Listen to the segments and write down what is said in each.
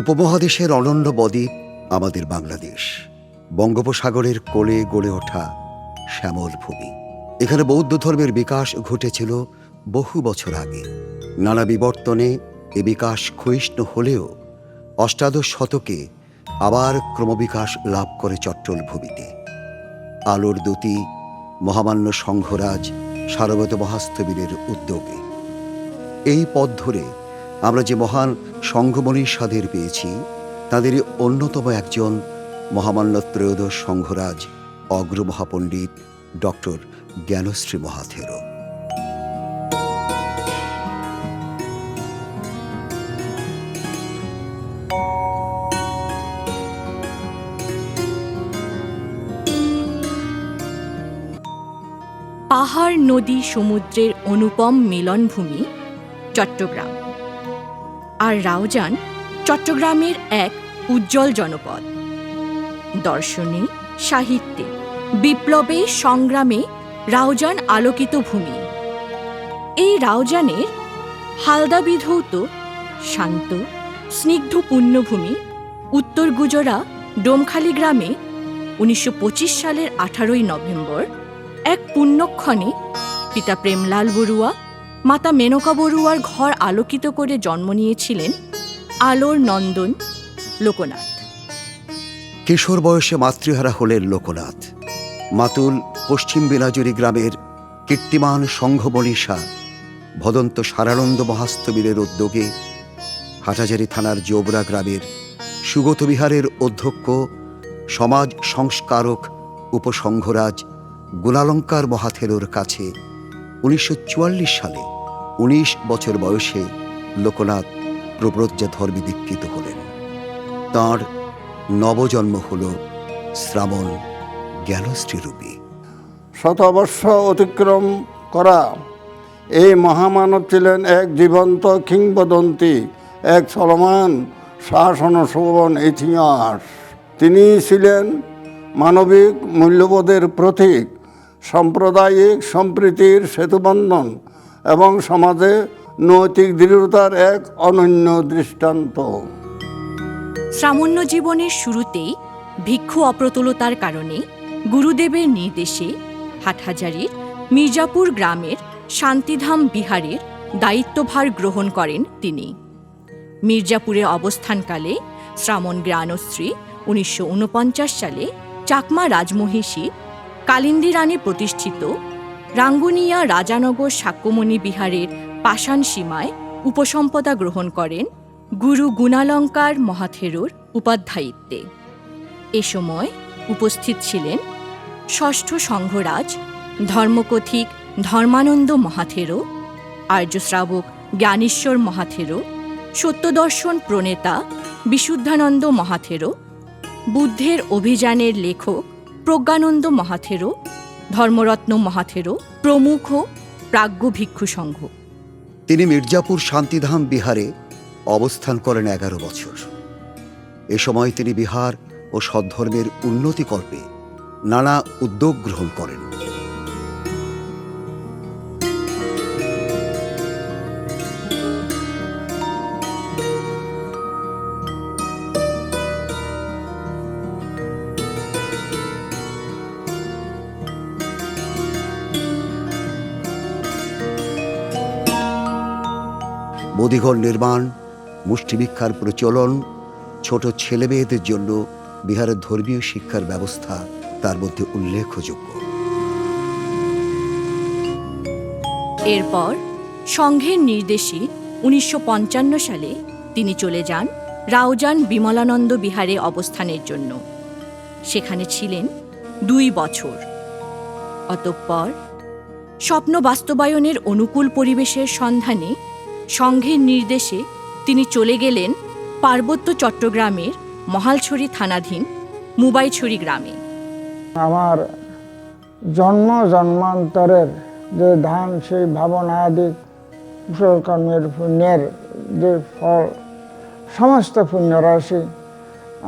উপমহাদেশের অনন্য বদ্বীপ আমাদের বাংলাদেশ, বঙ্গোপসাগরের কোলে গড়ে ওঠা শ্যামল ভূমি। এখানে বৌদ্ধ ধর্মের বিকাশ ঘটেছিল বহু বছর আগে। নানা বিবর্তনে এ বিকাশ ক্ষয়িষ্ণু হলেও অষ্টাদশ শতকে আবার ক্রমবিকাশ লাভ করে চট্টল ভূমিতে। আলোর দূতি মহামান্য সংঘরাজ সারবেত মহাস্থবিরের উদ্যোগে এই পথ ধরে আমরা যে মহান সংঘমণির স্বাদের পেয়েছি, তাদের অন্যতম একজন মহামান্য ত্রয়োদশ সংঘরাজ অগ্রমহাপণ্ডিত ডক্টর জ্ঞানশ্রী মহাথেরো। পাহাড়, নদী, সমুদ্রের অনুপম মিলনভূমি চট্টগ্রাম। আর রাউজান চট্টগ্রামের এক উজ্জ্বল জনপদ। দর্শনে, সাহিত্যে, বিপ্লবে, সংগ্রামে রাউজান আলোকিত ভূমি। এই রাউজানের হালদাবিধৌত শান্ত স্নিগ্ধ পুণ্যভূমি উত্তর গুজরা ডোমখালি গ্রামে 1925 সালের 18ই নভেম্বর এক পুণ্যক্ষণে পিতা প্রেমলাল বড়ুয়া, মাতা মেনকা বড়ুয়ার ঘর আলোকিত করে জন্ম নিয়েছিলেন আলোর নন্দন লোকনাথ। কিশোর বয়সে মাতৃহারা হলেন লোকনাথ। মাতুল পশ্চিম বেনাজুরি গ্রামের কীর্তিমান সংঘমণিষা ভদন্ত সারানন্দ মহাস্থবিরের উদ্যোগে হাটহাজারী থানার জোবরা গ্রামের সুগত বিহারের অধ্যক্ষ সমাজ সংস্কারক উপসংঘরাজ গুণালঙ্কার মহাথেরোর কাছে 1944 সালে 19 বছর বয়সে লোকনাথ প্রব্রজ্জা ধর্মে দীক্ষিত হলেন। তাঁর নবজন্ম হল শ্রাবণ জ্ঞানশ্রীরূপী। শতবর্ষ অতিক্রম করা এই মহামানব ছিলেন এক জীবন্ত কিংবদন্তি, এক চলমান শাসন শোভন ইতিহাস। তিনি ছিলেন মানবিক মূল্যবোধের প্রতীক, সাম্প্রদায়িক সম্প্রীতির সেতুবন্ধন এবং সমাজে নৈতিক দৃঢ়তার এক অনন্য দৃষ্টান্ত। শ্রামণ্য জীবনের শুরুতেই ভিক্ষু অপ্রতুলতার কারণে গুরুদেবের নির্দেশে হাটহাজারীর মির্জাপুর গ্রামের শান্তিধাম বিহারের দায়িত্বভার গ্রহণ করেন তিনি। মির্জাপুরে অবস্থানকালে শ্রামণ জ্ঞানশ্রী 1949 সালে চাকমা রাজমহিষী কালিন্দী রানী প্রতিষ্ঠিত রাঙ্গুনিয়া রাজানগর সাক্যমণি বিহারের পাষাণ সীমায় উপসম্পদা গ্রহণ করেন গুরু গুণালঙ্কার মহাথেরোর উপাধ্যায়িত্বে। এ সময় উপস্থিত ছিলেন ষষ্ঠ সংঘরাজ ধর্মকথিক ধর্মানন্দ মহাথেরো, আর্যশ্রাবক জ্ঞানেশ্বর মহাথেরো, সত্যদর্শন প্রণেতা বিশুদ্ধানন্দ মহাথেরো, বুদ্ধের অভিযানের লেখক প্রজ্ঞানন্দ মহাথেরো, ধর্মরত্ন মহাথেরো প্রমুখ প্রাজ্ঞ ভিক্ষু সংঘ। তিনি মির্জাপুর শান্তিধাম বিহারে অবস্থান করেন 11 বছর। এ সময় তিনি বিহার ও সদ্ধর্মের উন্নতিকল্পে নানা উদ্যোগ গ্রহণ করেন। বোধিঘর নির্মাণ, মুষ্টিভিক্ষার প্রচলন, ছোট ছেলেমেয়েদের জন্য বিহারের ধর্মীয় শিক্ষার ব্যবস্থা তার মধ্যে উল্লেখযোগ্য। এরপর সংঘের নির্দেশে 1955 সালে তিনি চলে যান রাউজান বিমলানন্দ বিহারে অবস্থানের জন্য। সেখানে ছিলেন 2 বছর। অতঃপর স্বপ্ন বাস্তবায়নের অনুকূল পরিবেশের সন্ধানে সংঘের নির্দেশে তিনি চলে গেলেন পার্বত্য চট্টগ্রামের মহালছড়ি থানাধীন মুবাইছড়ি গ্রামে। আমার জন্ম জন্মান্তরের যে ধান, সেই ভাবনাদি কুশলকর্মের পুণ্যের যে ফল, সমস্ত পুণ্যরাশি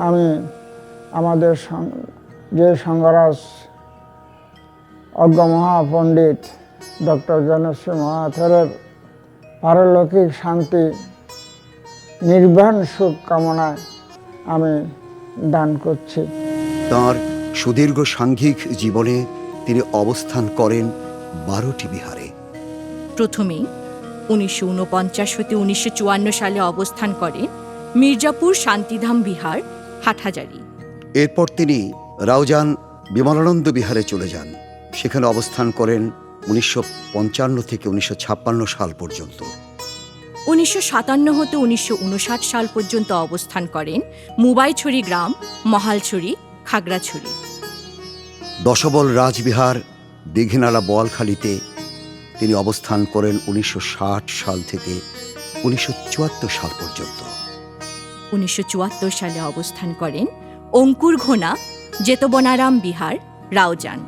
আমি আমাদের যে সংঘরাজ অজ্ঞ মহাপণ্ডিত ডক্টর জ্ঞানশ্রী মহাথেরোর পারলৌকিক শান্তি নির্বাণ সুখ কামনায় আমি দান করছি। তাঁর সুদীর্ঘ সাংঘিক জীবনে তিনি অবস্থান করেন 12টি বিহারে। প্রথমে 1949 হতে 1954 সালে অবস্থান করেন মির্জাপুর শান্তিধাম বিহার, হাটহাজারী। এরপর তিনি রাউজান বিমলানন্দ বিহারে চলে যান। সেখানে অবস্থান করেন 1955 থেকে 1956 সাল পর্যন্ত। 1957 হতে 1959 সাল পর্যন্ত অবস্থান করেন মুবাইছড়ি গ্রাম, মহালছড়ি, খাগড়াছড়ি। দশবল রাজবিহার দীঘিনালা বোয়ালখালীতে তিনি অবস্থান করেন 1960 সাল থেকে 1974 সাল পর্যন্ত। 1974 সালে অবস্থান করেন অঙ্কুর ঘোনা জেতবনারাম বিহার, রাউজান।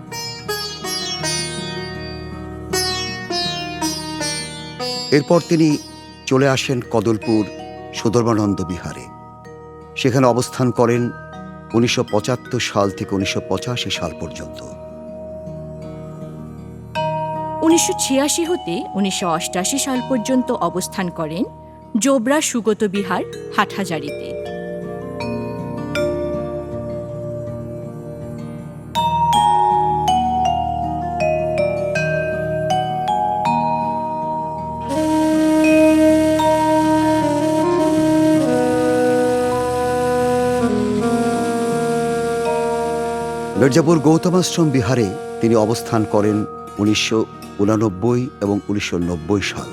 এরপর তিনি চলে আসেন কদলপুর সুধর্মানন্দ বিহারে। সেখানে অবস্থান করেন 1975 সাল থেকে 1985 সাল পর্যন্ত। 1986 হতে 1988 সাল পর্যন্ত অবস্থান করেন জোবরা সুগত বিহার, হাটহাজারীতে। মির্জাপুর গৌতমাশ্রম বিহারে তিনি অবস্থান করেন 1989 এবং 1990 সাল।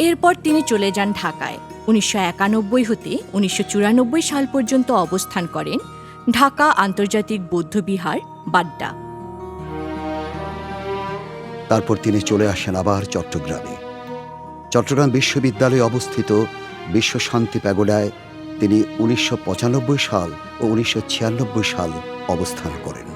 এরপর তিনি চলে যান ঢাকায়। 1991 হতে 1994 সাল পর্যন্ত অবস্থান করেন ঢাকা আন্তর্জাতিক বৌদ্ধ বিহার, বাড্ডা। তারপর তিনি চলে আসেন আবার চট্টগ্রামে। চট্টগ্রাম বিশ্ববিদ্যালয়ে অবস্থিত বিশ্ব শান্তি প্যাগোডায় তিনি 1995 সাল ও 1996 সাল অবস্থান করেন।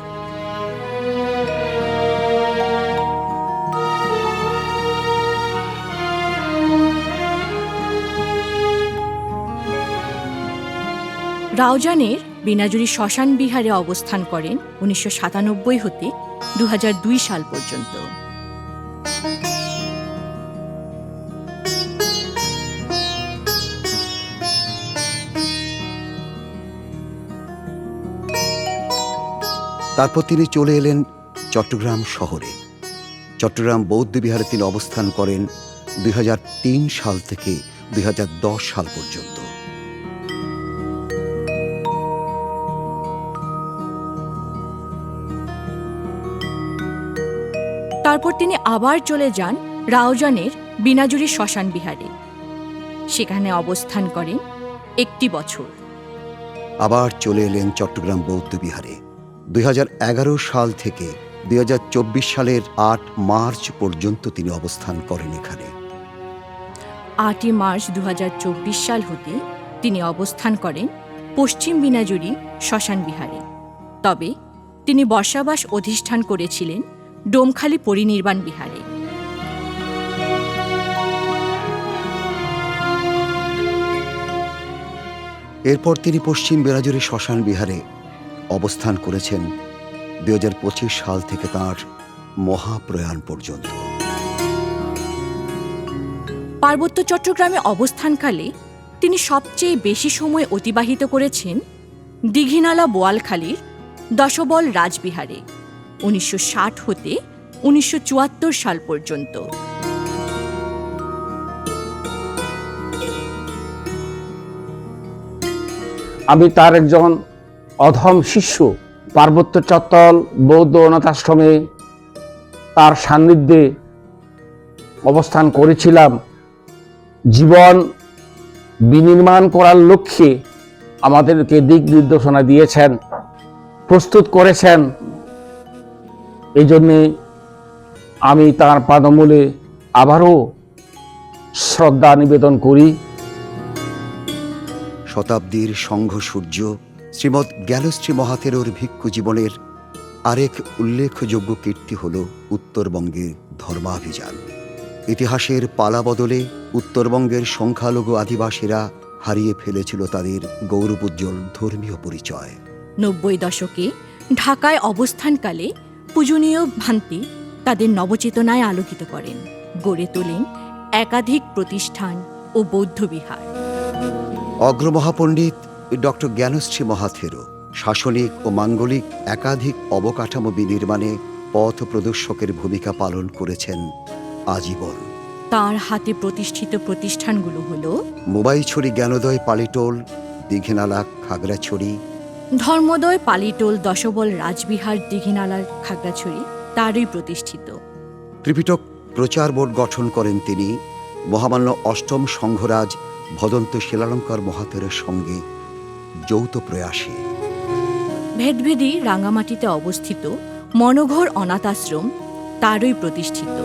রাউজানের বিনাজুরি শ্মশান বিহারে অবস্থান করেন 1997 হতে 2002 সাল পর্যন্ত। তারপর তিনি চলে এলেন চট্টগ্রাম শহরে। চট্টগ্রাম বৌদ্ধ বিহারে তিনি অবস্থান করেন 2003 সাল থেকে 2010 সাল পর্যন্ত। তারপর তিনি আবার চলে যান রাউজানের বিনাজুরি শ্মশান বিহারে। সেখানে অবস্থান করেন 1 বছর। আবার চলে এলেন চট্টগ্রাম বৌদ্ধ বিহারে। 2011 সাল থেকে 2024 সালের 8 মার্চ পর্যন্ত তিনি অবস্থান করেন এখানে। 8 মার্চ 2024 সাল হতে তিনি অবস্থান করেন পশ্চিম বিনাজুরি শ্মশান বিহারে। তবে তিনি বর্ষাবাস অধিষ্ঠান করেছিলেন ডোমখালি পরিনির্বাণ বিহারে। এরপর তিনি পশ্চিম বেনাজুরি শ্মশান বিহারে অবস্থান করেছেন 2025 সাল থেকে তাঁর মহাপ্রয়াণ পর্যন্ত। পার্বত্য চট্টগ্রামে অবস্থানকালে তিনি সবচেয়ে বেশি সময় অতিবাহিত করেছেন দীঘিনালা বোয়ালখালীর দশবল রাজবিহারে 1960 হতে 1974 সাল পর্যন্ত। আমি তার একজন অধম শিষ্য। পার্বত্য চত্বল বৌদ্ধ অনাথ আশ্রমে তার সান্নিধ্যে অবস্থান করেছিলাম। জীবন বিনির্মাণ করার লক্ষ্যে আমাদেরকে দিক নির্দেশনা দিয়েছেন, প্রস্তুত করেছেন। এই জন্যে আমি তার পাদমূলে আবারও শ্রদ্ধা নিবেদন করি। শতাব্দীর সংঘ সূর্য শ্রীমৎ জ্ঞানশ্রী মহাতেরোর ভিক্ষু জীবনের আরেক উল্লেখযোগ্য কীর্তি হল উত্তরবঙ্গের ধর্মাভিযান। ইতিহাসের পালা বদলে উত্তরবঙ্গের সংখ্যালঘু আদিবাসীরা হারিয়ে ফেলেছিল তাদের গৌরবোজ্জ্বল ধর্মীয় পরিচয়। 90 দশকে ঢাকায় অবস্থানকালে পূজনীয় ভান্তি তাদের নবচেতনায় আলোকিত করেন, গড়ে তোলেন একাধিক প্রতিষ্ঠান ও বৌদ্ধবিহার। অগ্রমহাপণ্ডিত ডক্টর জ্ঞানশ্রী মহাথেরো শাসনিক ও মাঙ্গলিক একাধিক অবকাঠামো বিনির্মাণে পথ প্রদর্শকের ভূমিকা পালন করেছেন আজীবন। তার হাতে প্রতিষ্ঠিত প্রতিষ্ঠানগুলো হল মোবাইছড়ি জ্ঞানোদয় পালিটোল, দীঘিনালা খাগড়াছড়ি, ধর্মোদয় পালিটোল দশবল রাজবিহার দীঘিনালার খাগড়াছড়ি তারই প্রতিষ্ঠিত। ত্রিপিটক প্রচার বোর্ড গঠন করেন তিনি মহামান্য অষ্টম সংঘরাজ ভদন্ত শিলালঙ্কার মহাতেরের সঙ্গে যৌথ প্রয়াসে। ভেদভেদী রাঙামাটিতে অবস্থিত মনোঘর অনাথ আশ্রম তারই প্রতিষ্ঠিত।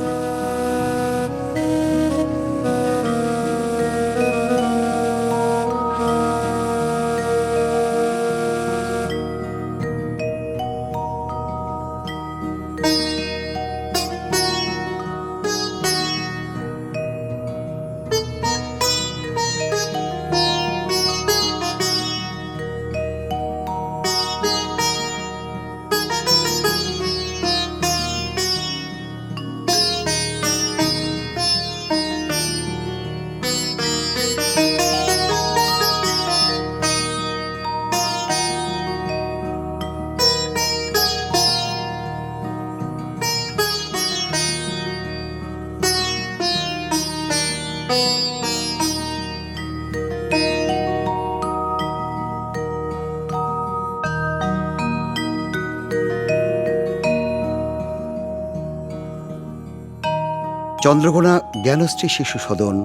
চন্দ্রকোনা জ্ঞানশ্রী শিশু সদন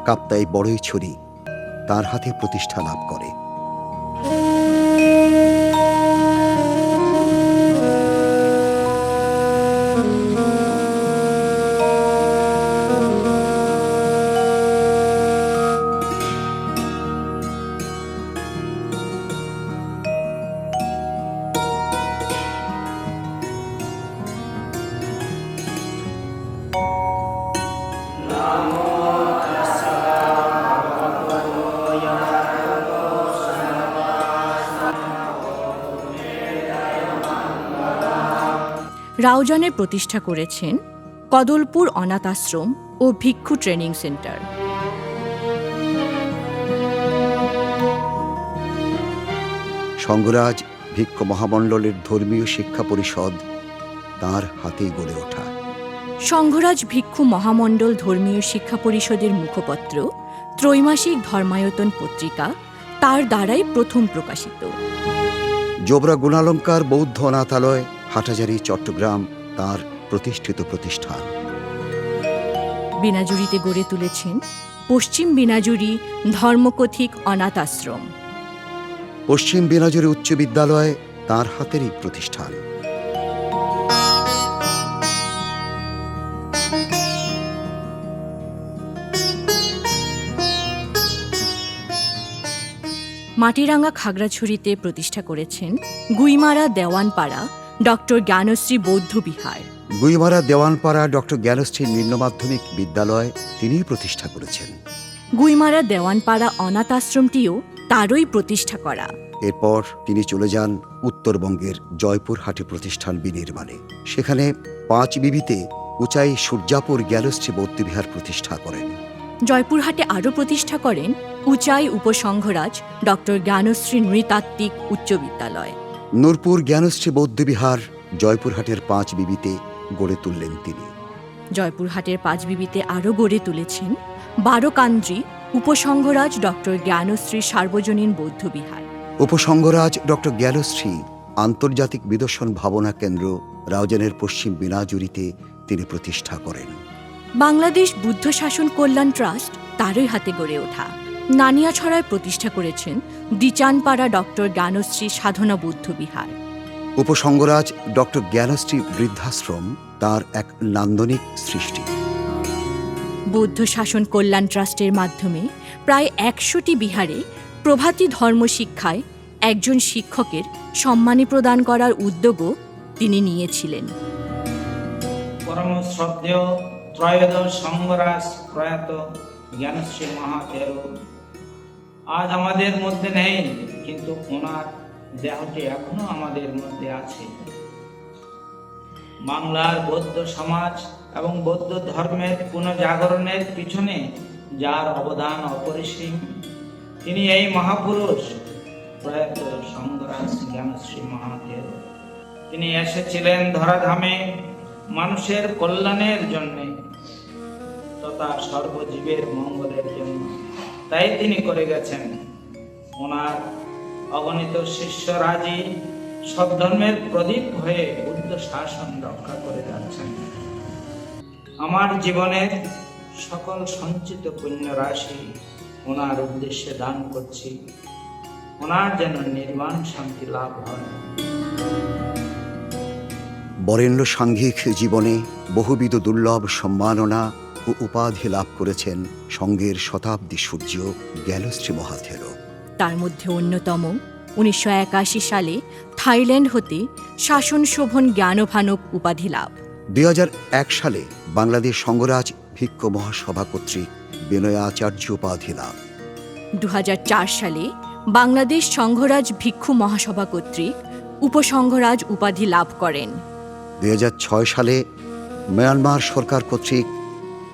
কাপ্তাই বড়ইছড়ি তার হাতে প্রতিষ্ঠা লাভ করে। রাউজানে প্রতিষ্ঠা করেছেন কদলপুর অনাথ আশ্রম ও ভিক্ষু ট্রেনিং সেন্টার। সঙ্গরাজ ভিক্ষু মহামণ্ডলের ধর্মীয় শিক্ষা পরিষদ তাঁর হাতেই গড়ে ওঠা। সংঘরাজ ভিক্ষু মহামণ্ডল ধর্মীয় শিক্ষা পরিষদের মুখপত্র ত্রৈমাসিক ধর্মায়তন পত্রিকা তার দ্বারাই প্রথম প্রকাশিত। জোবরা গুণালঙ্কার বৌদ্ধ অনাথালয় হাটাজারি চট্টগ্রাম তার প্রতিষ্ঠিত প্রতিষ্ঠান। বিনাজুরিতে গড়ে তুলেছেন পশ্চিম বিনাজুরি ধর্মকথিক অনাথ আশ্রম। পশ্চিম বিনাজুরি উচ্চ বিদ্যালয় তাঁর হাতেরই প্রতিষ্ঠান। মাটিরাঙ্গা খাগড়াছড়িতে প্রতিষ্ঠা করেছেন গুইমারা দেওয়ানপাড়া ডক্টর জ্ঞানশ্রী বৌদ্ধ বিহার। গুইমারা দেওয়ানপাড়া ডক্টর জ্ঞানশ্রী নিম্ন মাধ্যমিক বিদ্যালয় তিনিই প্রতিষ্ঠা করেছেন। গুইমারা দেওয়ানপাড়া অনাথ আশ্রমটিও তারই প্রতিষ্ঠা করা। এরপর তিনি চলে যান উত্তরবঙ্গের জয়পুরহাটে প্রতিষ্ঠান বিনির্মাণে। সেখানে 5 বিবিতে উচাই সূর্যাপুর জ্ঞানশ্রী বৌদ্ধবিহার প্রতিষ্ঠা করেন। জয়পুরহাটে আরও প্রতিষ্ঠা করেন উচাই উপসংঘরাজ ডক্টর জ্ঞানশ্রী নৃতাত্ত্বিক উচ্চ বিদ্যালয়। নূরপুর জ্ঞানশ্রী বৌদ্ধবিহার জয়পুরহাটের 5 বিবিতে গড়ে তুললেন তিনি। জয়পুরহাটের 5 বিবিতে আরও গড়ে তুলেছেন বারোকান্দ্রি উপসংঘরাজ ডক্টর জ্ঞানশ্রী সার্বজনীন বৌদ্ধ বিহার। উপসংঘরাজ ডক্টর জ্ঞানশ্রী আন্তর্জাতিক বিদর্শন ভাবনা কেন্দ্র রাউজানের পশ্চিম বিনাজুরিতে তিনি প্রতিষ্ঠা করেন। বাংলাদেশ বুদ্ধ শাসন কল্যাণ ট্রাস্ট তারই হাতে গড়ে ওঠা। নানিয়াছড়ায় প্রতিষ্ঠা করেছেন দিচানপাড়া ডক্টর জ্ঞানশ্রী সাধনা বৌদ্ধ বিহার। উপসংঘরাজ ডক্টর জ্ঞানশ্রী বৃদ্ধাশ্রম তার এক নান্দনিক সৃষ্টি। বৌদ্ধ শাসন কল্যাণ ট্রাস্টের মাধ্যমে প্রায় 100টি বিহারে প্রভাতী ধর্ম শিক্ষায় একজন শিক্ষকের সম্মানী প্রদান করার উদ্যোগও তিনি নিয়েছিলেন। পরম শ্রদ্ধেয় ত্রয়োদশ সংঘরাজ প্রয়াত জ্ঞানশ্রী মহাথেরো আজ আমাদের মধ্যে নেই, কিন্তু ওনার দেহটি এখনো আমাদের মধ্যে আছে। বাংলার বৌদ্ধ সমাজ এবং বৌদ্ধ ধর্মের পুনর্জাগরণের পিছনে যার অবদান অপরিসীম, তিনি এই মহাপুরুষ প্রয়াত সঙ্গরাজ জ্ঞানশ্রী মহাদেব। তিনি এসেছিলেন ধরাধামে মানুষের কল্যাণের জন্য তথা সর্বজীবের মঙ্গলের জন্য, তাই তিনি করে গেছেন। ওনার অগণিত শিষ্যরাজি সব ধর্মের প্রদীপ হয়ে বুদ্ধ শাসন রক্ষা করে যাচ্ছেন। আমার জীবনের সকল সঞ্চিত পুণ্য রাশি ওনার উদ্দেশ্যে দান করছি, ওনার যেন নির্বাণ শান্তি লাভ হয়। বরেণ্য সাংঘিক জীবনে বহুবিধ দুর্লভ সম্মাননা ও উপাধি লাভ করেছেন সঙ্গের শতাব্দী সূর্য জ্ঞানশ্রী মহাথেরো। তার মধ্যে অন্যতম 1981 সালে থাইল্যান্ড হতে শাসন শোভন জ্ঞানভানব উপাধি লাভ। 2001 সালে বাংলাদেশ সঙ্গরাজ ভিক্ষ মহাসভা কর্তৃক বিনয়াচার্য উপাধি লাভ। 2004 সালে বাংলাদেশ সংঘরাজ ভিক্ষু মহাসভা কর্তৃক উপসংঘরাজ উপাধি লাভ করেন। 2006 সালে মিয়ানমার সরকার কর্তৃক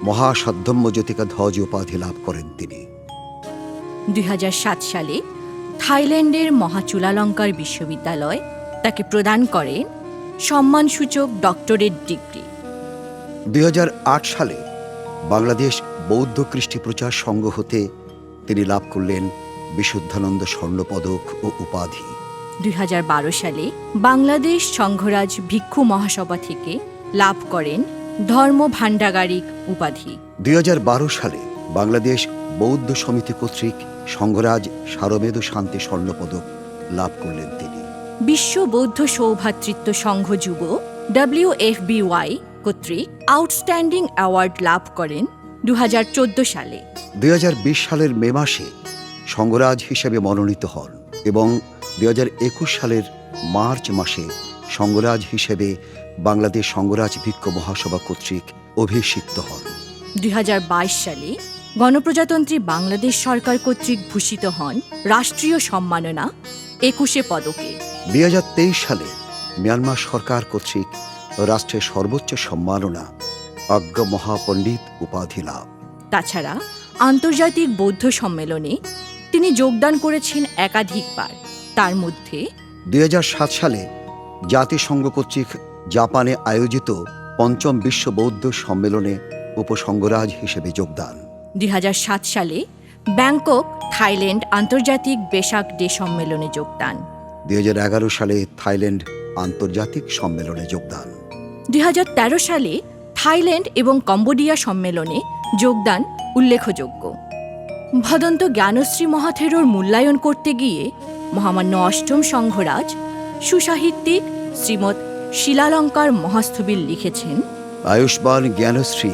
মহাসাধ্যম্য জ্যোতিকা ধ্বজ উপাধি লাভ করেন তিনি। 2007 সালে থাইল্যান্ডের মহাচুলালঙ্কার বিশ্ববিদ্যালয় তাকে প্রদান করেন সম্মানসূচক ডক্টরেট ডিগ্রি। 2008 সালে বাংলাদেশ বৌদ্ধ কৃষ্টি প্রচার সংঘ হতে তিনি লাভ করলেন বিশুদ্ধানন্দ স্বর্ণপদক ও উপাধি। 2012 সালে বাংলাদেশ সংঘরাজ ভিক্ষু মহাসভা থেকে লাভ করেন ধর্ম ভাণ্ডাগারিক উপাধি। 2012 সালে বাংলাদেশ বৌদ্ধ সমিতি কর্তৃক সংঘরাজ সারমেদ শান্তি স্বর্ণপদক লাভ করলেন তিনি। বিশ্ব বৌদ্ধ সৌভ্রাতৃত্ব সংঘ যুব WFBY কর্তৃক আউটস্ট্যান্ডিং অ্যাওয়ার্ড লাভ করেন 2014 সালে। 2020 সালের মে মাসে সংঘরাজ হিসেবে মনোনীত হন এবং 2021 সালের মার্চ মাসে সংঘরাজ হিসেবে বাংলাদেশ সংঘরাজ ভিক্ষ মহাসভা কর্তৃক অভিষিক্ত হন। 2022 সালে গণপ্রজাতন্ত্রী বাংলাদেশ সরকার কর্তৃক ভূষিত হন রাষ্ট্রীয় সম্মাননা 21 পদকে। 2023 সালে মিয়ানমার সরকার কর্তৃক রাষ্ট্রের সর্বোচ্চ সম্মাননা অজ্ঞ মহাপণ্ডিত উপাধি লাভ। তাছাড়া আন্তর্জাতিক বৌদ্ধ সম্মেলনে তিনি যোগদান করেছেন একাধিকবার। তার মধ্যে 2007 সালে জাতিসংঘ কর্তৃক জাপানে আয়োজিত পঞ্চম বিশ্ব বৌদ্ধ সম্মেলনে উপসংঘরাজ হিসেবে যোগদান। 2007 সালে ব্যাংকক থাইল্যান্ড আন্তর্জাতিক বেসাক ডে সম্মেলনে যোগদান। 2011 সালে থাইল্যান্ড আন্তর্জাতিক সম্মেলনে যোগদান। 2013 সালে থাইল্যান্ড এবং কম্বোডিয়া সম্মেলনে যোগদান উল্লেখযোগ্য। ভদন্ত জ্ঞানশ্রী মহাথেরোর মূল্যায়ন করতে গিয়ে মহামান্য অষ্টম সংঘরাজ সুসাহিত্যিক শ্রীমৎ শিলালঙ্কার মহাস্থবির লিখেছেন, আয়ুষ্মান জ্ঞানশ্রী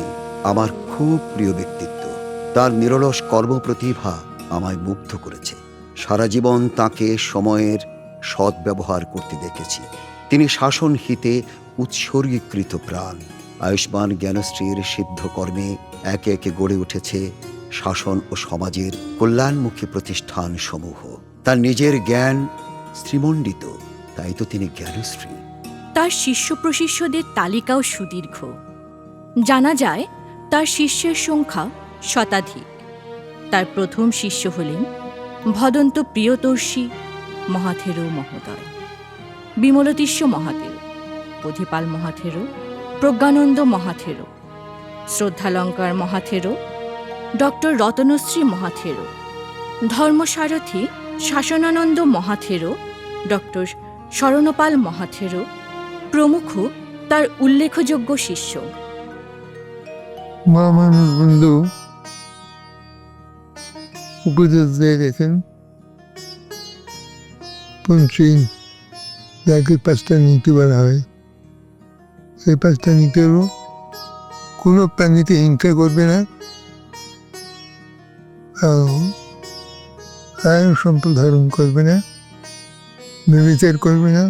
আমার খুব প্রিয় ব্যক্তিত্ব। তার নিরলস কর্মপ্রতিভা আমায় মুগ্ধ করেছে। সারা জীবন তাকে সময়ের সদ্ব্যবহার করতে দেখেছি। তিনি শাসন হিতে উৎসর্গীকৃত প্রাণ। আয়ুষ্মান জ্ঞানশ্রীর সিদ্ধ কর্মে একে একে গড়ে উঠেছে শাসন ও সমাজের কল্যাণমুখী প্রতিষ্ঠান সমূহ। তার নিজের জ্ঞান শ্রীমণ্ডিত, তাই তো তিনি জ্ঞানশ্রী। তার শিষ্য প্রশিষ্যদের তালিকাও সুদীর্ঘ। জানা যায় তার শিষ্যের সংখ্যা শতাধিক। তার প্রথম শিষ্য হলেন ভদন্ত প্রিয়তর্ষী মহাথেরো মহোদয়, বিমলতীস্য মহাথেরো, বোধিপাল মহাথেরো, প্রজ্ঞানন্দ মহাথেরো, শ্রদ্ধালঙ্কার মহাথেরো, ডক্টর রতনশ্রী মহাথেরো, ধর্মসারথী শাসনানন্দ মহাথেরো, ডক্টর শরণপাল মহাথেরো প্রমুখ তার উল্লেখযোগ্য শিষ্য। মহামানব বন্ধু উপদেশ দিয়ে গেছেন, পঞ্চীন যাকে 5টা নীতি বলা হয়, সেই 5টা নীতি হল কোনো প্রাণীতে হিংসা করবে না, আয়ন সম্পদ ধারণ করবে না, নির্বিচার করবে না,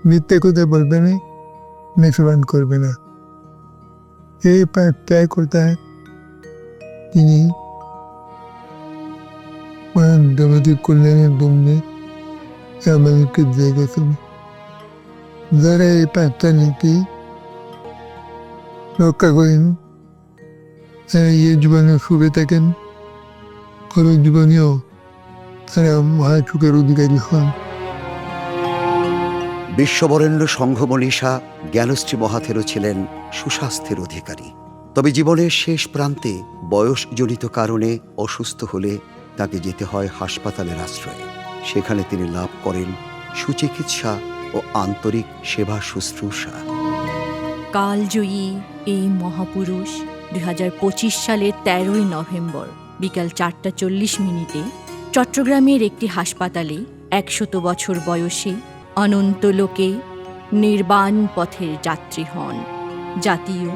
মিথ্যে কথা বলবে না, নেশাবান করবে না। এই 5 ত্যাগ করতে তিনি আমাদের কল্যাণের জন্য আমাদেরকে দিয়ে গেছেন। যারা এই 5টা নীতি রক্ষা করেন তারা এই জীবনে সুখে থাকেন, পরের জীবনেও তারা মহাসুখের অধিকারী হন। বিশ্ববরেণ্য সংঘমনীষা জ্ঞানশ্রী মহাথেরো ছিলেন সুস্বাস্থ্যের অধিকারী। তবে জীবনের শেষ প্রান্তে বয়সজনিত কারণে অসুস্থ হলে তাকে যেতে হয় হাসপাতালের আশ্রয়ে। সেখানে তিনি লাভ করেন সুচিকিৎসা ও আন্তরিক সেবা শুশ্রূষা। কালজয়ী এই মহাপুরুষ 2025 সালের 13ই নভেম্বর বিকাল 4:40 চট্টগ্রামের একটি হাসপাতালে 100 বছর বয়সে অনন্ত লোকে নির্বাণ পথের যাত্রী হন। জাতীয়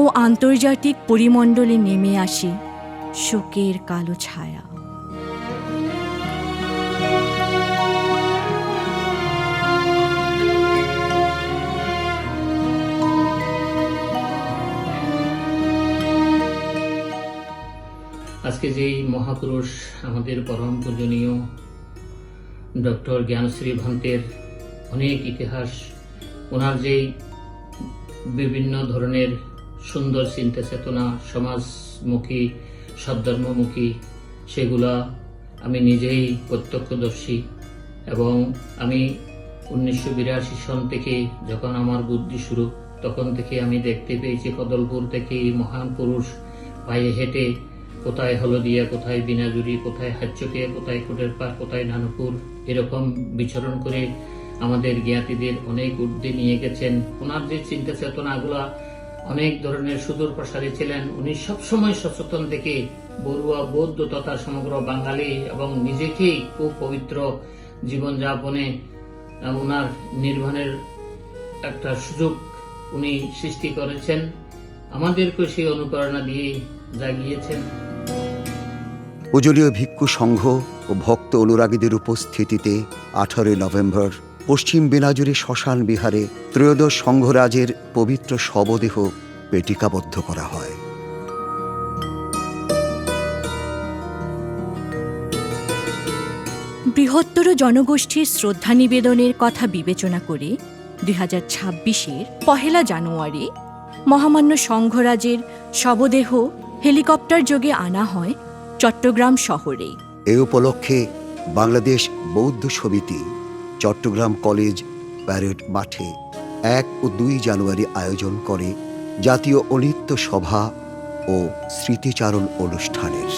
ও আন্তর্জাতিক পরিমণ্ডলে নেমে আসে শোকের কালো ছায়া। আজকে যেই মহাপুরুষ আমাদের পরম পূজনীয় ডক্টর জ্ঞানশ্রী ভান্তের অনেক ইতিহাস, ওনার যেই বিভিন্ন ধরনের সুন্দর চিন্তা চেতনা, সমাজমুখী, সদ্ধর্মমুখী, সেগুলা আমি নিজেই প্রত্যক্ষদর্শী। এবং আমি 1982 সন থেকে যখন আমার বুদ্ধি শুরু, তখন থেকে আমি দেখতে পেয়েছি কদলপুর থেকে এই মহান পুরুষ পায়ে হেঁটে কোথায় হলদিয়া, কোথায় বিনাজুরি, কোথায় হাচ্চকে, কোথায় কোটের পাড়, কোথায় নানুপুর, এরকম বিচরণ করে আমাদের জ্ঞাতিদের অনেক ঊর্ধ্বে নিয়ে গেছেন। ওনার যে চিন্তা চেতনাগুলা অনেক ধরনের সুদূর প্রসারী ছিলেন। উনি সবসময় সচেতন থেকে বড়ুয়া বৌদ্ধ তথা সমগ্র বাঙালি এবং নিজেকেই খুব পবিত্র জীবনযাপনে ওনার নির্মাণের একটা সুযোগ উনি সৃষ্টি করেছেন। আমাদেরকে সেই অনুপ্রেরণা দিয়ে জাগিয়েছেন। পূজনীয় ভিক্ষু সংঘ ও ভক্ত অনুরাগীদের উপস্থিতিতে 18 নভেম্বর পশ্চিম বেনাজুরি শ্মশান বিহারে ত্রয়োদশ সংঘরাজের পবিত্র শবদেহ পেটিকাবদ্ধ করা হয়। বৃহত্তর জনগোষ্ঠীর শ্রদ্ধা নিবেদনের কথা বিবেচনা করে 2026-এর 1 জানুয়ারি মহামান্য সংঘরাজের শবদেহ হেলিকপ্টার যোগে আনা হয় চট্টগ্রাম শহরে। এ উপলক্ষে বাংলাদেশ বৌদ্ধ সমিতি চট্টগ্রাম কলেজ প্যারেড মাঠে 1 ও 2 জানুয়ারি আয়োজন করে জাতীয় অনিত্য সভা ও স্মৃতিচারণ অনুষ্ঠানের।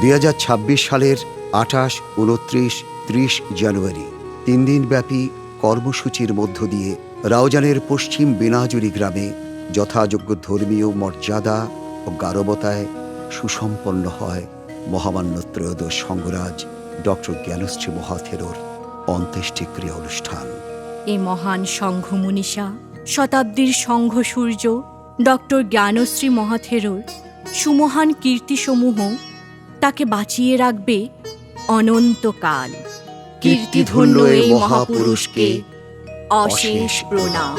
2026 সালের 28, 29, 30 জানুয়ারি 3 দিনব্যাপী কর্মসূচির মধ্য দিয়ে রাউজানের পশ্চিম বেনাজুরি গ্রামে যথাযোগ্য ধর্মীয় মর্যাদা ও গারবতায় সুসম্পন্ন হয় মহামান্য ত্রয়োদশ সংঘরাজ ডক্টর জ্ঞানশ্রী মহাথেরোর অন্ত্যেষ্টিক্রিয়া অনুষ্ঠান। এ মহান সংঘমনীষা শতাব্দীর সংঘসূর্য ডক্টর জ্ঞানশ্রী মহাথেরোর সুমহান কীর্তিসমূহ তাকে বাঁচিয়ে রাখবে অনন্তকাল। কীর্তিধন্য এই মহাপুরুষকে অশেষ প্রণাম।